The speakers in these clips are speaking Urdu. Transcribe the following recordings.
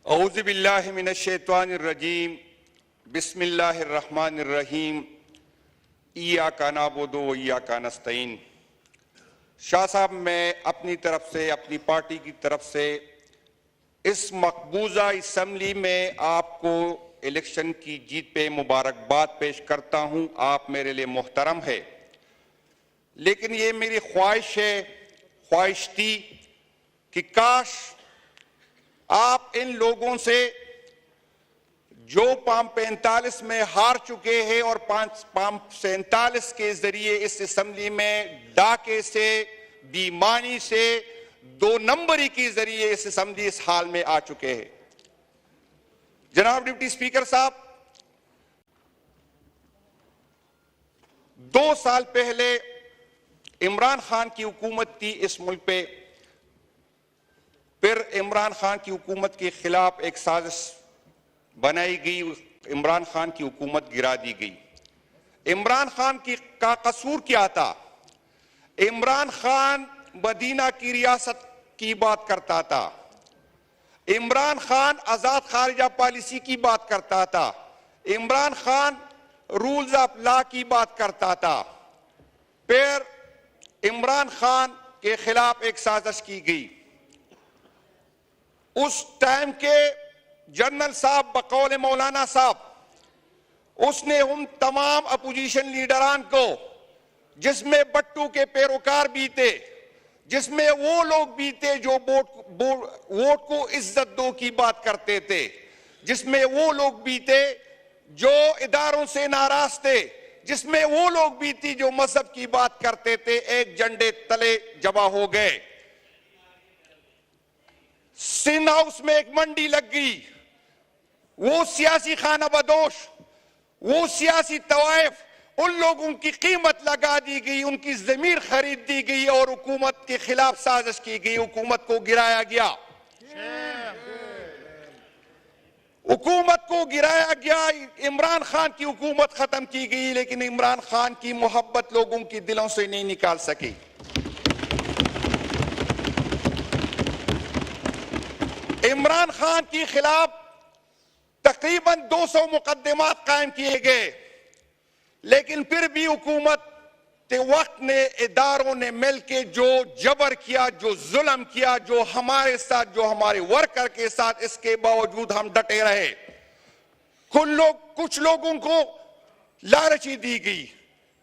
اعوذ باللہ من الشیطان الرجیم بسم اللہ الرحمن الرحیم ایاک نعبد و ایاک نستعین۔ شاہ صاحب، میں اپنی طرف سے، اپنی پارٹی کی طرف سے اس مقبوضہ اسمبلی میں آپ کو الیکشن کی جیت پہ مبارکباد پیش کرتا ہوں۔ آپ میرے لیے محترم ہے، لیکن یہ میری خواہش تھی کہ کاش آپ ان لوگوں سے جو پام 45 میں ہار چکے ہیں اور پام 47 کے ذریعے اس اسمبلی میں ڈاکے سے، بیمانی سے، 2 نمبری کے ذریعے اس اسمبلی اس حال میں آ چکے ہیں۔ جناب ڈپٹی اسپیکر صاحب، 2 سال پہلے عمران خان کی حکومت تھی اس ملک پہ، پھر عمران خان کی حکومت کے خلاف ایک سازش بنائی گئی، عمران خان کی حکومت گرا دی گئی۔ عمران خان کا قصور کیا تھا؟ عمران خان مدینہ کی ریاست کی بات کرتا تھا، عمران خان آزاد خارجہ پالیسی کی بات کرتا تھا، Imran Khan rules of law کی بات کرتا تھا، پھر عمران خان کے خلاف ایک سازش کی گئی۔ اس ٹائم کے جنرل صاحب بقول مولانا صاحب، اس نے ہم تمام اپوزیشن لیڈران کو، جس میں بٹو کے پیروکار بھی تھے، جس میں وہ لوگ بھی تھے جو ووٹ کو عزت دو کی بات کرتے تھے، جس میں وہ لوگ بھی تھے جو اداروں سے ناراض تھے، جس میں وہ لوگ بھی تھی جو مذہب کی بات کرتے تھے، ایک جھنڈے تلے جمع ہو گئے۔ سندھ ہاؤس میں ایک منڈی لگ گئی، وہ سیاسی خانہ بدوش، وہ سیاسی طوائف، ان لوگوں کی قیمت لگا دی گئی، ان کی ضمیر خرید دی گئی اور حکومت کے خلاف سازش کی گئی، حکومت کو گرایا گیا۔ حکومت کو گرایا گیا، عمران خان کی حکومت ختم کی گئی، لیکن عمران خان کی محبت لوگوں کی دلوں سے نہیں نکال سکی۔ عمران خان کے خلاف تقریباً 200 مقدمات قائم کیے گئے، لیکن پھر بھی حکومت کے وقت نے، اداروں نے مل کے جو جبر کیا، جو ظلم کیا، جو ہمارے ساتھ، جو ہمارے ورکر کے ساتھ، اس کے باوجود ہم ڈٹے رہے۔ کچھ لوگوں کو لالچی دی گئی،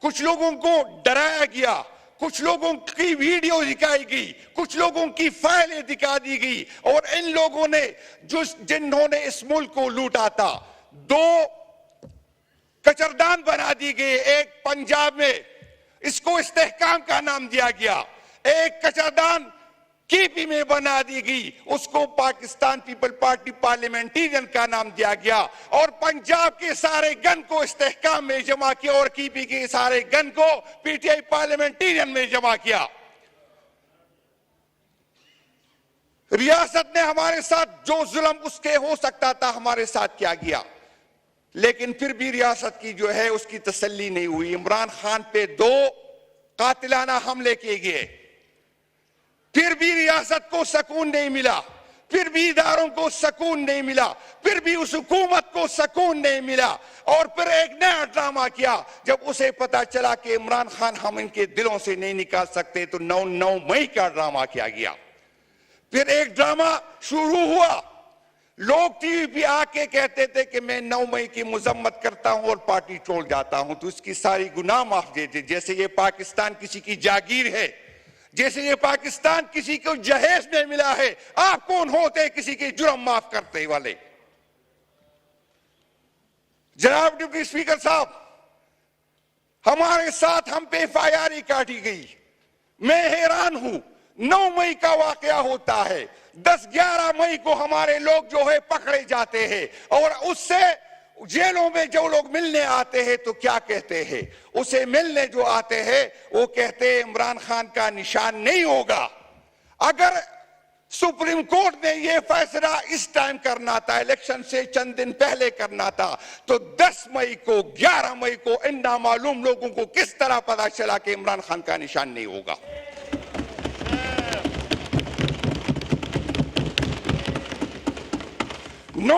کچھ لوگوں کو ڈرایا گیا، کچھ لوگوں کی ویڈیو دکھائی گئی، کچھ لوگوں کی فائلیں دکھا دی گئی، اور ان لوگوں نے جنہوں نے اس ملک کو لوٹا تھا، 2 کچردان بنا دی گئی۔ ایک پنجاب میں اس کو استحکام کا نام دیا گیا، ایک کچردان کی پی میں بنا دی گئی، اس کو پاکستان پیپل پارٹی پارلیمنٹیرین کا نام دیا گیا، اور پنجاب کے سارے گن کو استحکام میں جمع کیا اور کی پی کے سارے گن کو پی ٹی آئی پارلیمنٹیرین میں جمع کیا۔ ریاست نے ہمارے ساتھ جو ظلم اس کے ہو سکتا تھا ہمارے ساتھ کیا گیا، لیکن پھر بھی ریاست کی جو ہے اس کی تسلی نہیں ہوئی۔ عمران خان پہ 2 قاتلانہ حملے کیے گئے، پھر بھی ریاست کو سکون نہیں ملا، پھر بھی اداروں کو سکون نہیں ملا، پھر بھی اس حکومت کو سکون نہیں ملا، اور پھر ایک نیا ڈرامہ کیا۔ جب اسے پتا چلا کہ عمران خان ہم ان کے دلوں سے نہیں نکال سکتے، تو 9 مئی کا ڈرامہ کیا گیا۔ پھر ایک ڈرامہ شروع ہوا، لوگ ٹی وی پہ آ کے کہتے تھے کہ میں 9 مئی کی مذمت کرتا ہوں اور پارٹی چھوڑ جاتا ہوں، تو اس کی ساری گناہ معاف دے دے، جیسے یہ پاکستان کسی کی جاگیر ہے، جیسے یہ پاکستان کسی کو جہیز میں ملا ہے۔ آپ کون ہوتے کسی کے جرم معاف کرتے والے؟ جناب ڈپٹی اسپیکر صاحب، ہمارے ساتھ ہم پہ ایف آئی آر کاٹی گئی۔ میں حیران ہوں، 9 مئی کا واقعہ ہوتا ہے، 10-11 مئی کو ہمارے لوگ جو ہے پکڑے جاتے ہیں، اور اس سے جیلوں میں جو لوگ ملنے آتے ہیں تو کیا کہتے ہیں؟ اسے ملنے جو آتے ہیں وہ کہتے ہیں عمران خان کا نشان نہیں ہوگا۔ اگر سپریم کورٹ نے یہ فیصلہ اس ٹائم کرنا تھا، الیکشن سے چند دن پہلے کرنا تھا، تو 10 مئی کو، 11 مئی کو ان نامعلوم لوگوں کو کس طرح پتا چلا کہ عمران خان کا نشان نہیں ہوگا؟ 9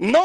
9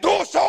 200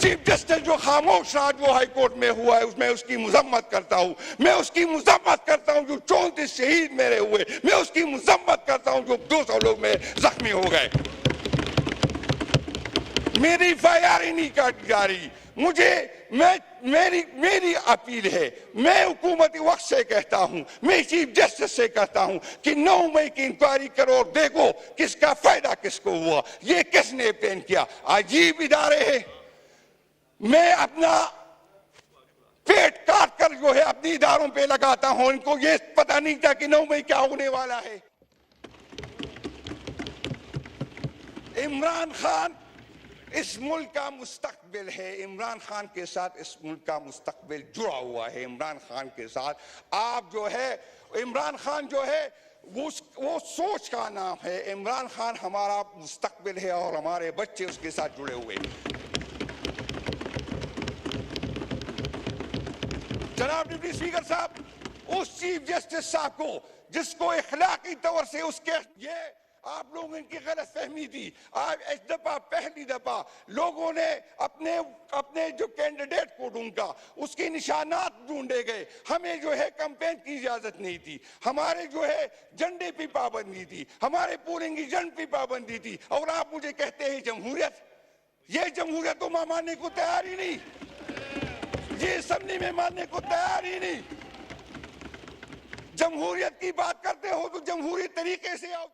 چیف جسٹس جو خاموش رہا وہ ہائی کورٹ میں ہوا ہے، میں اس کی مذمت کرتا ہوں. میں اس کی مذمت کرتا ہوں جو 34 شہید میرے ہوئے. میں اس کی مذمت کرتا ہوں جو 200 لوگ میں زخمی ہو گئے. میری FIR ہی نہیں کاٹی جا رہی. میری اپیل ہے، میں حکومت وقت سے کہتا ہوں، میں چیف جسٹس سے کہتا ہوں کہ 9 مئی کی انکوائری کرو اور دیکھو کس کا فائدہ کس کو ہوا، یہ کس نے پلان کیا. عجیب ادارے ہیں. میں اپنا پیٹ کاٹ کر جو ہے اپنی اداروں پہ لگاتا ہوں. ان کو یہ پتہ نہیں تھا کہ 9 مئی کیا ہونے والا ہے. عمران خان اس ملک کا مستقبل ہے. عمران خان کے ساتھ اس ملک کا مستقبل جڑا ہوا ہے. عمران خان کے ساتھ آپ جو ہے، عمران خان جو ہے وہ سوچ کا نام ہے. عمران خان ہمارا مستقبل ہے اور ہمارے بچے اس کے ساتھ جڑے ہوئے. جناب ڈپٹی اسپیکر صاحب، اس چیف جسٹس صاحب کو جس کو اخلاقی طور سے اس کے یہ آپ لوگوں کی غلط فہمی تھی. اس دفعہ پہلی دفعہ لوگوں نے اپنے جو کینڈیڈیٹ کو ڈھونڈا، اس کے نشانات ڈھونڈے گئے. ہمیں جو ہے کمپین کی اجازت نہیں تھی، ہمارے جو ہے جھنڈے پہ پابندی تھی، ہمارے پولنگ ایجنٹ پہ پابندی تھی. اور آپ مجھے کہتے ہیں جمہوریت. یہ جمہوریت تو میں ماننے کو تیار ہی نہیں، یہ اسمبلی میں ماننے کو تیار ہی نہیں. جمہوریت کی بات کرتے ہو تو جمہوری طریقے سے آؤ.